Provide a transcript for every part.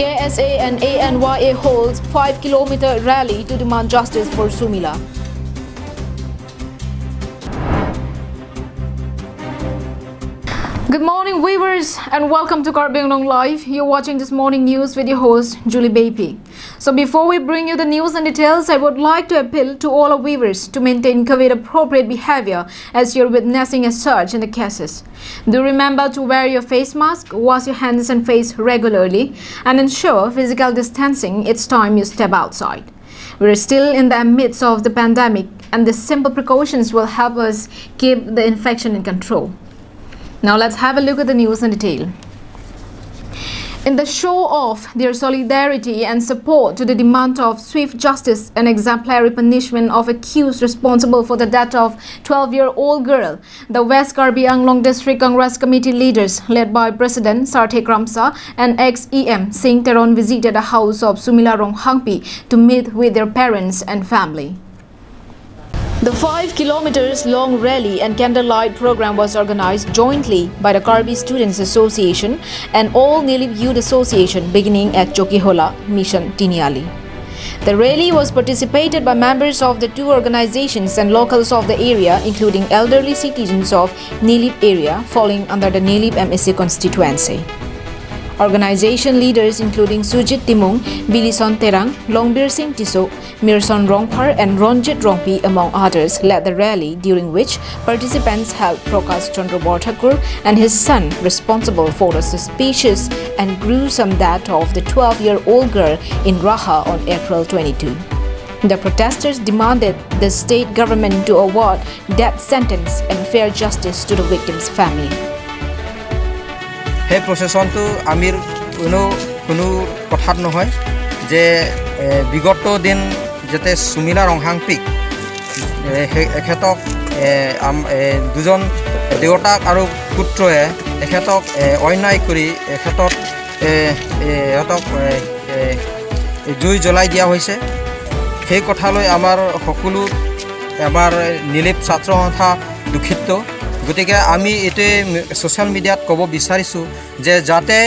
JSA and ANYA holds 5-kilometer rally to demand justice for Sumila. Good morning, viewers, and welcome to Karbi Anglong Live. You're watching this morning news with your host, Julie Bapi. So before we bring you the news and details, I would like to appeal to all our viewers to maintain COVID-appropriate behavior as you're witnessing a surge in the cases. Do remember to wear your face mask, wash your hands and face regularly, and ensure physical distancing each time you step outside. We're still in the midst of the pandemic, and these simple precautions will help us keep the infection in control. Now let's have a look at the news in detail. In the show of their solidarity and support to the demand of swift justice and exemplary punishment of accused responsible for the death of 12-year-old girl, the West Karbi Anglong District Congress Committee leaders led by President Sarthek Ramsa and ex-EM Singh Teron visited the house of Sumila Ronghangpi to meet with their parents and family. The 5 kilometers long rally and candlelight program was organized jointly by the Karbi Students Association and All Nilip Youth Association beginning at Chokihola, Mission Tiniali. The rally was participated by members of the two organizations and locals of the area, including elderly citizens of Nilip area falling under the Nilip MSC constituency. Organization leaders including Sujit Timung, Bilison Terang, Longbir Singh Tisok, Mirson Rongpar and Ronjit Rongpi among others led the rally, during which participants held Prakash Chandra Borthakur and his son responsible for the suspicious and gruesome death of the 12-year-old girl in Raha on April 22. The protesters demanded the state government to award death sentence and fair justice to the victim's family. সেই প্ৰচেছনটো আমিৰ কোনো কথাত নহয় যে বিগত দিন যাতে সুমিলা ৰংহাংপিক এখেতক দুজন দেউতাক আৰু পুত্ৰয়ে এখেতক অন্যায় কৰি এখেতক জুই জ্বলাই দিয়া হৈছে। সেই কথালৈ আমাৰ সকলো আমাৰ নিলিপ ছাত্ৰ সন্থা দুখিত। গতিকে আমি এটোৱে সোশ্যাল মিডিয়াত ক'ব বিচাৰিছোঁ যে যাতে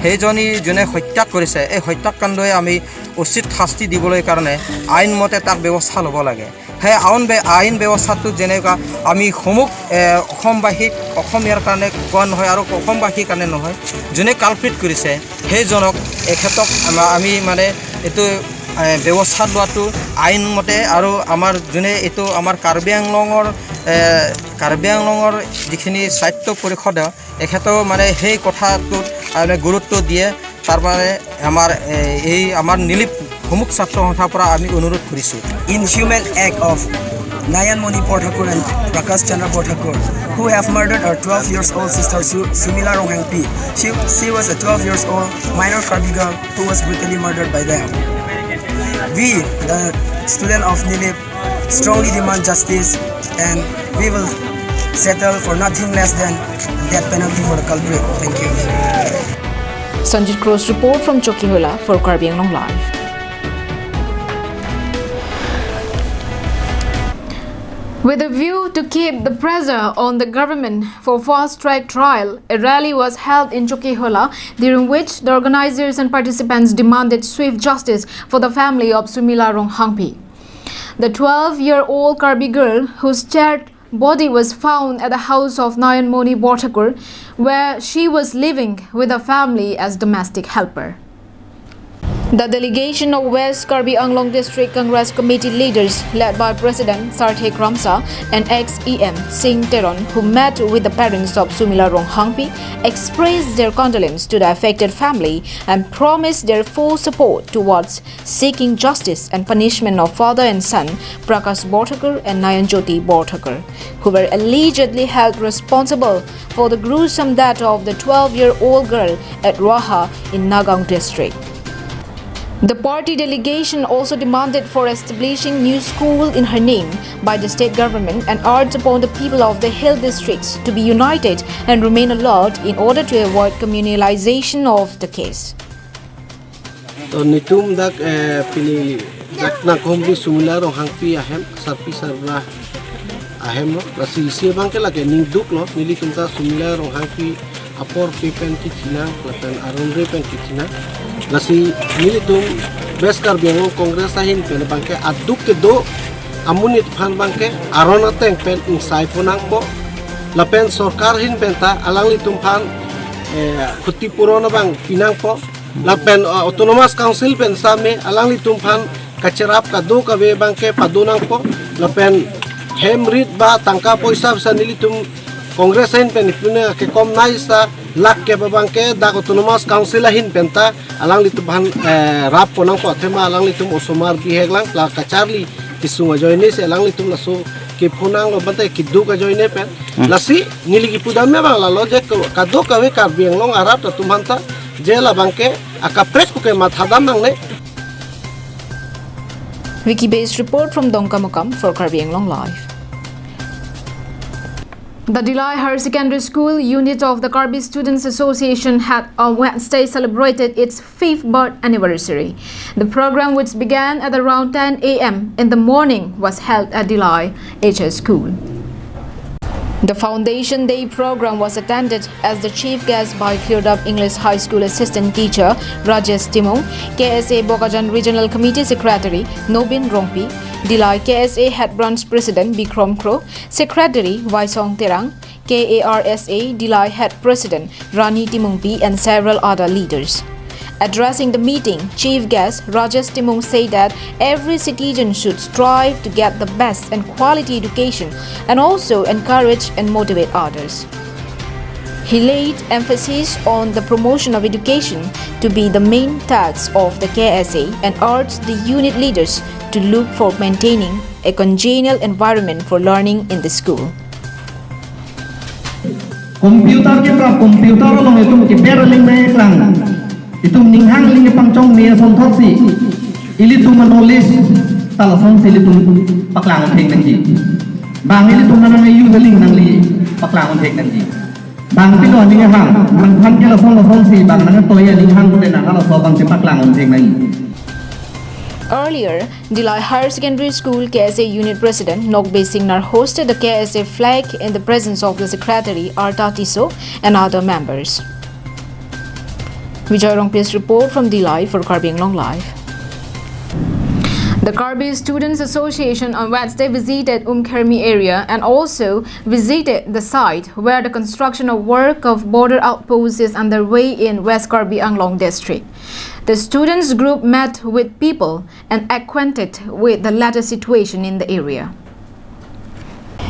সেইজনী যোনে হত্যা কৰিছে এই হত্যাকাণ্ডই আমি উচিত শাস্তি দিবলৈ কাৰণে আইন মতে তাক ব্যৱস্থা ল'ব লাগে। সেই আইন ব্যৱস্থাটো যেনেকুৱা আমি সমূহ অসমবাসীক অসমীয়াৰ কাৰণে কোৱা নহয় আৰু অসমবাসীৰ কাৰণে নহয়, যোনে কালপ্ৰিট কৰিছে সেইজনক এখেতক আমি মানে এইটো ব্যৱস্থা লোৱাটো আইন মতে আৰু আমাৰ যোনে এইটো আমাৰ কাৰ্বি আংলঙৰ যিখিনি স্বায়ত্ব পৰিষদ এখেতৰ মানে সেই কথাটোত গুৰুত্ব দিয়ে। তাৰ মানে আমাৰ নিলিপ সমূহ ছাত্ৰ সন্থাৰ পৰা আমি অনুৰোধ কৰিছোঁ। Inhuman act of Nayan Moni Borthakur and Prakash Chandra Borthakur, who have murdered our 12-year-old sister Sumila Ronghangpi. She was a 12-year-old minor Karbi girl who was brutally murdered by them. We, the student of Nilip, strongly demand justice, and we will settle for nothing less than death penalty for the culprit. Thank you. Sanjit Cruz report from Chokihola for Karbi Anglong Live. With a view to keep the pressure on the government for fast-track trial, a rally was held in Chokihola, during which the organizers and participants demanded swift justice for the family of Sumila Ronghangpi. The 12-year-old Karbi girl, whose charred body was found at the house of Nayan Moni Borthakur, where she was living with her family as domestic helper. The delegation of West Karbi Anglong District Congress Committee leaders led by President Sarthek Ramsa and ex-EM Singh Teron, who met with the parents of Sumila Ronghangpi, expressed their condolence to the affected family and promised their full support towards seeking justice and punishment of father and son Prakash Borthakur and Nayanjoti Borthakur, who were allegedly held responsible for the gruesome death of the 12-year-old girl at Raha in Nagaon district. The party delegation also demanded for establishing new school in her name by the state government and urged upon the people of the hill districts to be united and remain alert in order to avoid communalization of the case. तो नितुम दाक पिनी जतना कोमबी सुमिला रोहांगपी आहेम सरपी सरला आहेम रसी इसे बांके लगे निंदुक लो मिली तुमता सुमिला रोहांगपी अपor पेपेन की थिना लतन अरुंद्रे pen की थिना lasi nilitum beskar biang kongres ahin pen bangke aduk ke do amunit phan bangke arona teng pen insai punang po lapen sorkar hin penta alang litum phan khuti purona bang pinang po lapen autonomous council pen same alang litum phan kacerap kado kawe bangke padunang po lapen hemrit ba tangka poisa sa nilitum kongres ahin pen ipune ke kom naisa lak ke babangke dak autonomous council ahin penta alang litum phan rap ponang po thema alang litum osomar biheglang la kacharli kisunga joine se alang litum laso ke phunang lo bante kiddu ka joine pen lasi niligi pudame bang la loje kado kawe kar biang long arap ta tumhanta jela bangke akapres ku ke mathadam nang ne Wiki based report from Dongkamukam for Karbi Anglong Live. The Dilai Higher Secondary School unit of the Karbi Students Association had on Wednesday celebrated its 5th birth anniversary. The program, which began at around 10 a.m. in the morning, was held at Dilai HS School. The Foundation Day program was attended as the chief guest by Cleared-up English High School Assistant Teacher Rajesh Timong, KSA Bokajan Regional Committee Secretary Nobin Rongpi, Dilai KSA Head Branch President Bikram Kro, Secretary Waisong Terang, KARSA Dilai Head President Rani Timongpi, and several other leaders. Addressing the meeting, Chief Guest Rajesh Timong said that every citizen should strive to get the best and quality education and also encourage and motivate others. He laid emphasis on the promotion of education to be the main task of the KSA and urged the unit leaders to look for maintaining a congenial environment for learning in the school. Computer long itu kibera ling na eklang itu ninghang ling pangchong niya son thoksi ili tu manolis talason sili tu paklangon thek nang ji bang ili tu nanang yu ling nang li paklangon thek nang ji bang pilo ning hang man phan ke la son si bang nang toya ling hang te na hala so bang te paklangon thek nang. Earlier, Dilai Higher Secondary School KSA Unit President Nokbe Singnar hosted the KSA flag in the presence of the Secretary Arta Tiso and other members. Vijay Rongpi's report from Dilai for Karbi Anglong Live. The Karbi Students Association on Wednesday visited Kermi area and also visited the site where the construction of work of border outposts is underway in West Karbi Anglong district. The students group met with people and acquainted with the latter situation in the area.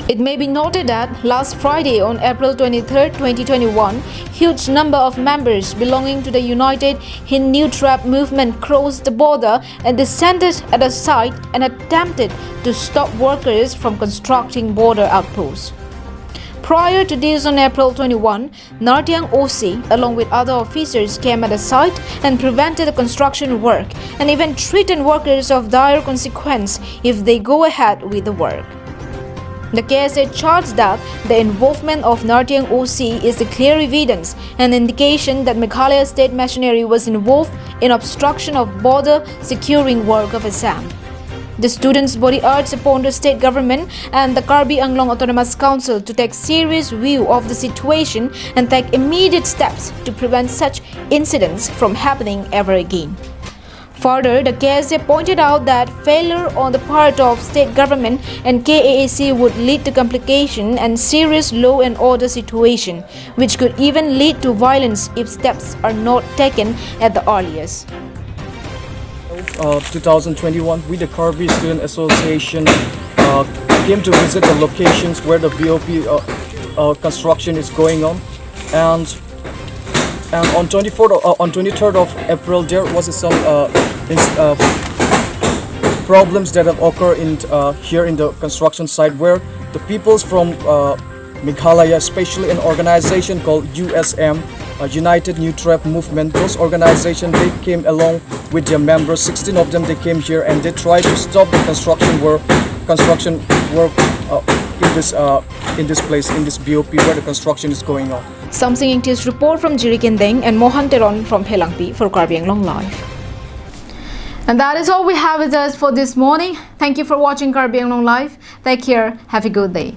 It may be noted that last Friday on April 23, 2021, huge number of members belonging to the United Hindu Trap movement crossed the border and descended at a site and attempted to stop workers from constructing border outposts. Prior to this, on April 21, Nartiang OC, along with other officers, came at the site and prevented the construction work and even threatened workers of dire consequence if they go ahead with the work. The KSA charged that the involvement of Nartiang OC is a clear evidence and indication that Meghalaya State Machinery was involved in obstruction of border securing work of Assam. The students' body urged upon the state government and the Karbi Anglong Autonomous Council to take serious view of the situation and take immediate steps to prevent such incidents from happening ever again. Further, the KSA pointed out that failure on the part of state government and KAAC would lead to complication and serious law and order situation, which could even lead to violence if steps are not taken at the earliest. 2021, we the Karbi Student Association came to visit the locations where the BOP construction is going on, and on 23rd of April there was some problems that have occurred in here in the construction site, where the peoples from Meghalaya, especially an organization called USM, United New Trap Movement, those organizations, they came along with their members, 16 of them, they came here and they tried to stop the construction work in this place, in this BOP where the construction is going on. Samsing Ingti's report from Jirikindeng and Mohan Teron from Phelangpi for Karbi Anglong Live. And that is all we have with us for this morning. Thank you for watching Karbi Anglong Live. Take care. Have a good day.